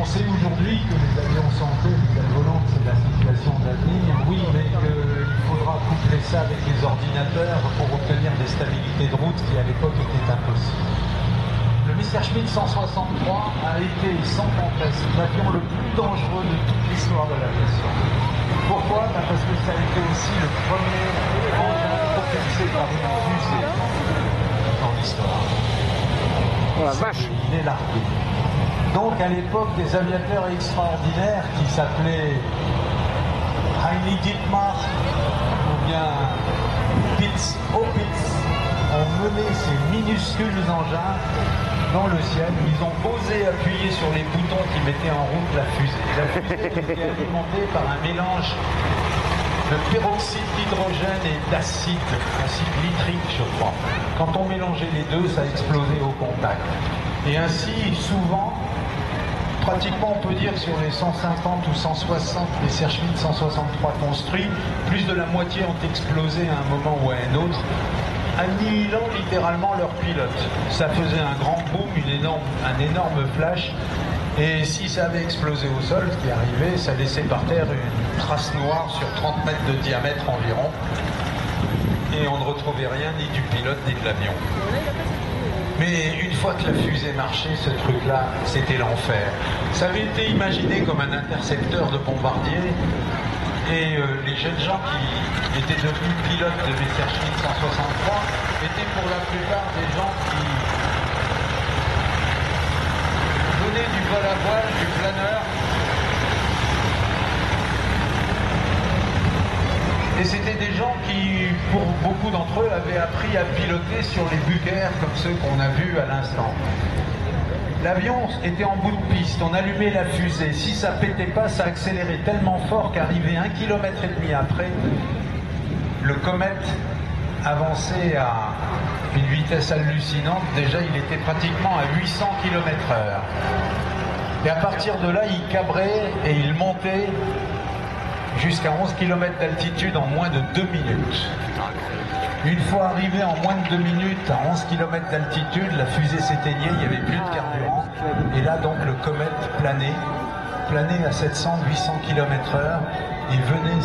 on sait aujourd'hui que les avions santé, les ailes volantes, c'est la situation d'avenir, oui, mais qu'il faudra coupler ça avec les ordinateurs pour obtenir des stabilités de route qui à l'époque étaient impossibles. Le Messerschmitt 163 a été, sans conteste, l'avion le plus dangereux de toute l'histoire de l'aviation. Pourquoi? Parce que ça a été aussi le premier engin propulsé par une fusée dans l'histoire. Oh la vache! Il est largué. Donc à l'époque, des aviateurs extraordinaires qui s'appelaient Heinrich Dittmar ou bien Pitz Opitz ont mené ces minuscules engins dans le ciel. Ils ont osé appuyer sur les boutons qui mettaient en route la fusée. La fusée était alimentée par un mélange de peroxyde d'hydrogène et d'acide nitrique, je crois. Quand on mélangeait les deux, ça explosait au contact. Et ainsi, souvent, pratiquement on peut dire sur les 150 ou 160 Messerschmitt 163 construits, plus de la moitié ont explosé à un moment ou à un autre, annihilant littéralement leur pilote. Ça faisait un grand boom, un énorme flash, et si ça avait explosé au sol, ce qui arrivait, ça laissait par terre une trace noire sur 30 mètres de diamètre environ, et on ne retrouvait rien ni du pilote ni de l'avion. Mais une fois que la fusée marchait, ce truc-là, c'était l'enfer. Ça avait été imaginé comme un intercepteur de bombardier, et les jeunes gens qui étaient devenus pilotes de Messerschmitt 163 étaient pour la plupart des gens qui venaient du vol à voile, du planeur. Et c'était des gens qui, pour beaucoup d'entre eux, avaient appris à piloter sur les Bucaire comme ceux qu'on a vus à l'instant. L'avion était en bout de piste, on allumait la fusée. Si ça pétait pas, ça accélérait tellement fort qu'arrivé 1,5 km après, le comète avançait à une vitesse hallucinante. Déjà, il était pratiquement à 800 km/h. Et à partir de là, il cabrait et il montait jusqu'à 11 km d'altitude en moins de 2 minutes. Une fois arrivé en moins de 2 minutes à 11 km d'altitude, la fusée s'éteignait, il n'y avait plus de carburant. Et là donc le comète planait à 700-800 km/h et venait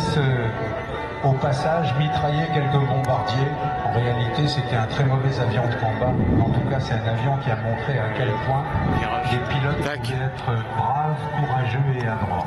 au passage mitrailler quelques bombardiers. En réalité c'était un très mauvais avion de combat. En tout cas c'est un avion qui a montré à quel point les pilotes pouvaient être braves, courageux et adroits.